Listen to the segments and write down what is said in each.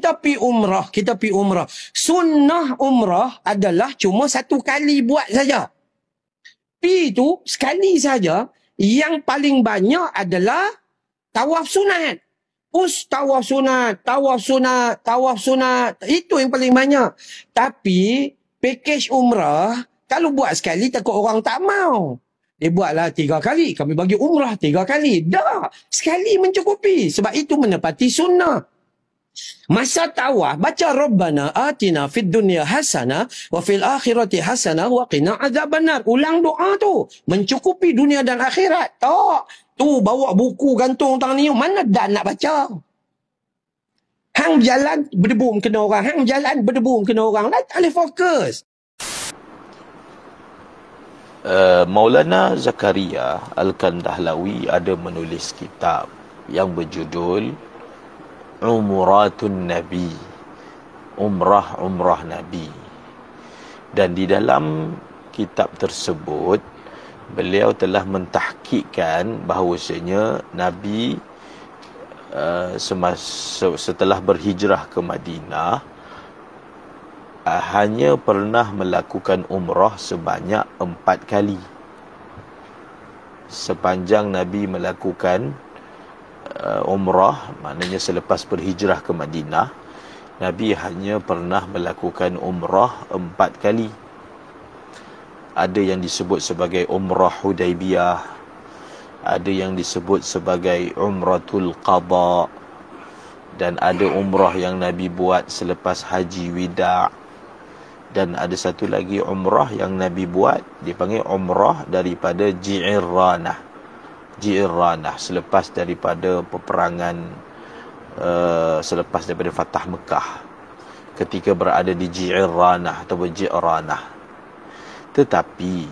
kita pi umrah. Sunnah umrah adalah cuma satu kali buat saja. Pi tu sekali saja. Yang paling banyak adalah tawaf sunat. Tawaf sunat. Itu yang paling banyak. Tapi pakej umrah, kalau buat sekali takut orang tak mau. Dia buatlah 3 kali. Kami bagi umrah 3 kali. Dah. Sekali mencukupi. Sebab itu menepati sunnah. Masa tawaf, baca Rabbana atina fid dunya hasanah wa fil akhirati hasanah wa qina azabannar. Ulang doa tu. Mencukupi dunia dan akhirat. Tak. Tu bawa buku gantung tangan ni. Mana dah nak baca? Hang jalan berdebum kena orang. Hang jalan berdebum kena orang. Tak boleh fokus. Maulana Zakaria Al-Kandahlawi ada menulis kitab yang berjudul Umratun Nabi, Umrah Nabi. Dan di dalam kitab tersebut beliau telah mentahkikkan bahawasanya Nabi setelah berhijrah ke Madinah hanya pernah melakukan umrah sebanyak 4 kali. Sepanjang Nabi melakukan umrah, maknanya selepas berhijrah ke Madinah, Nabi hanya pernah melakukan umrah 4 kali. Ada yang disebut sebagai umrah Hudaibiyah, ada yang disebut sebagai umratul qada, dan ada umrah yang Nabi buat selepas haji wida'. Dan ada satu lagi umrah yang Nabi buat, dipanggil umrah daripada Ji'irranah, selepas daripada peperangan, selepas daripada Fatah Mekah, ketika berada di Ji'irranah atau Ji'ranah. Tetapi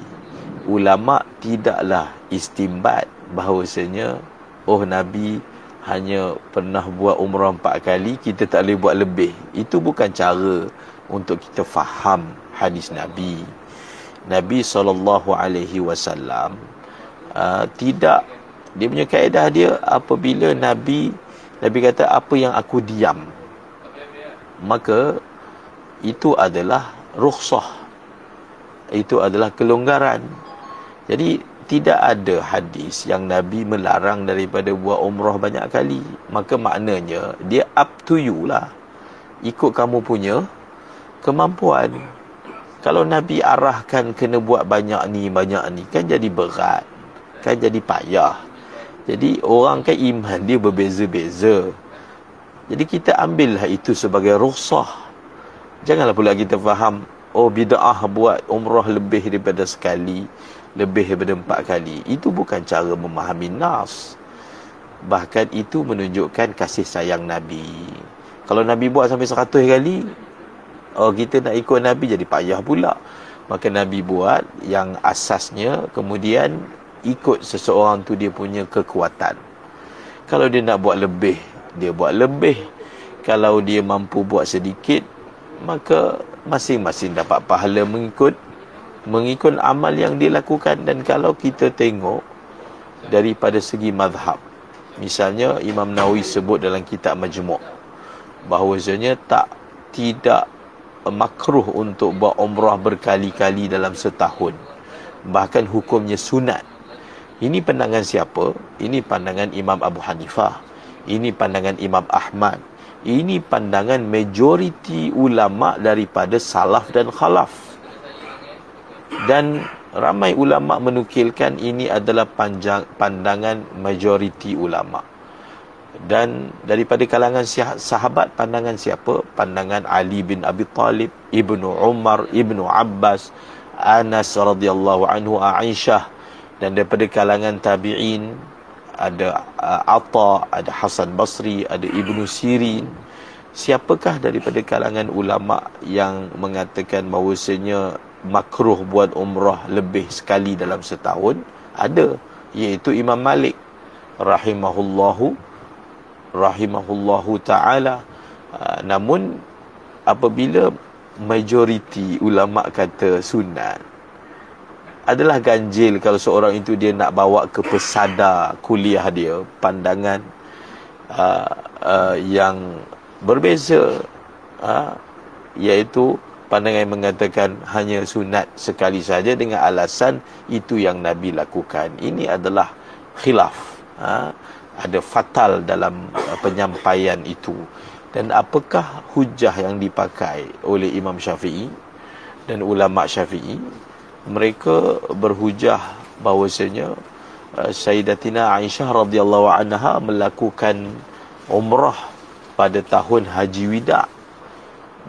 ulama tidaklah istimbat bahawasanya Nabi hanya pernah buat umrah 4 kali, kita tak boleh buat lebih. Itu bukan cara untuk kita faham hadis Nabi. Nabi SAW tidak, dia punya kaedah dia, apabila Nabi kata apa yang aku diam, maka itu adalah rukhsah, itu adalah kelonggaran. Jadi tidak ada hadis yang Nabi melarang daripada buat umrah banyak kali. Maka maknanya dia up to you lah, ikut kamu punya kemampuan. Kalau Nabi arahkan kena buat banyak ni kan jadi berat, kan jadi payah. Jadi orang kan iman dia berbeza-beza. Jadi kita ambillah itu sebagai rukhsah. Janganlah pula kita faham bid'ah buat umrah lebih daripada sekali, lebih daripada 4 kali. Itu bukan cara memahami nas. Bahkan itu menunjukkan kasih sayang Nabi. Kalau Nabi buat sampai 100 kali, kita nak ikut Nabi jadi payah pula. Maka Nabi buat yang asasnya, kemudian ikut seseorang tu dia punya kekuatan. Kalau dia nak buat lebih, dia buat lebih. Kalau dia mampu buat sedikit, maka masing-masing dapat pahala mengikut amal yang dia lakukan. Dan kalau kita tengok daripada segi mazhab, misalnya Imam Nawawi sebut dalam kitab Majmu' bahawasanya tidak makruh untuk buat umrah berkali-kali dalam setahun, bahkan hukumnya sunat. Ini pandangan siapa? Ini pandangan Imam Abu Hanifah, ini pandangan Imam Ahmad, ini pandangan majoriti ulama daripada salaf dan khalaf. Dan ramai ulama menukilkan ini adalah pandangan majoriti ulama. Dan daripada kalangan sahabat, pandangan siapa? Pandangan Ali bin Abi Talib, Ibnu Umar, Ibnu Abbas, Anas radhiyallahu anhu, Aisyah. Dan daripada kalangan tabi'in ada Atta, ada Hasan Basri, ada Ibnu Sirin. Siapakah daripada kalangan ulama yang mengatakan bahawasanya makruh buat umrah lebih sekali dalam setahun? Ada, iaitu Imam Malik rahimahullahu ta'ala. Namun apabila majoriti ulama kata sunat, adalah ganjil kalau seorang itu dia nak bawa ke pesada kuliah dia pandangan yang berbeza. Iaitu pandangan yang mengatakan hanya sunat sekali saja dengan alasan itu yang Nabi lakukan. Ini adalah khilaf. Ada fatal dalam penyampaian itu. Dan apakah hujah yang dipakai oleh Imam Syafi'i dan ulama Syafi'i? Mereka berhujah bahawasanya Sayyidatina Aisyah radhiyallahu anha melakukan umrah pada tahun Haji Wida,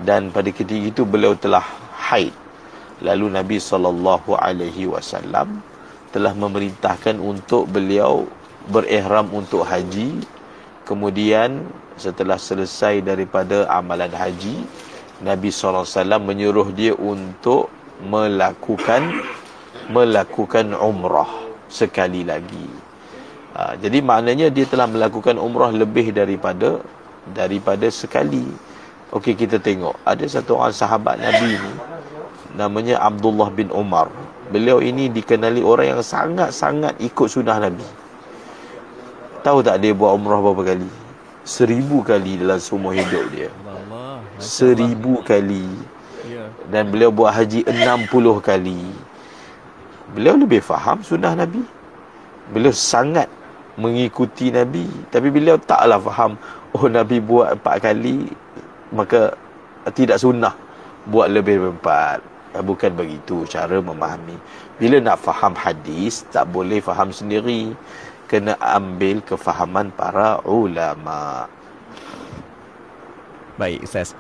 dan pada ketika itu beliau telah haid. Lalu Nabi SAW telah memerintahkan untuk beliau berihram untuk haji. Kemudian setelah selesai daripada amalan haji, Nabi SAW menyuruh dia untuk melakukan umrah sekali lagi. Jadi maknanya dia telah melakukan umrah lebih daripada sekali. Okey, kita tengok. Ada satu orang sahabat Nabi ni, namanya Abdullah bin Umar. Beliau ini dikenali orang yang sangat-sangat ikut sunnah Nabi. Tahu tak dia buat umrah berapa kali? 1000 kali dalam seumur hidup dia. 1000 kali. Dan beliau buat haji 60 kali. Beliau lebih faham sunnah Nabi. Beliau sangat mengikuti Nabi. Tapi beliau taklah faham, Nabi buat 4 kali, maka tidak sunnah buat lebih daripada 4. Bukan begitu cara memahami. Bila nak faham hadis, tak boleh faham sendiri. Kena ambil kefahaman para ulama. Baik, Ustaz.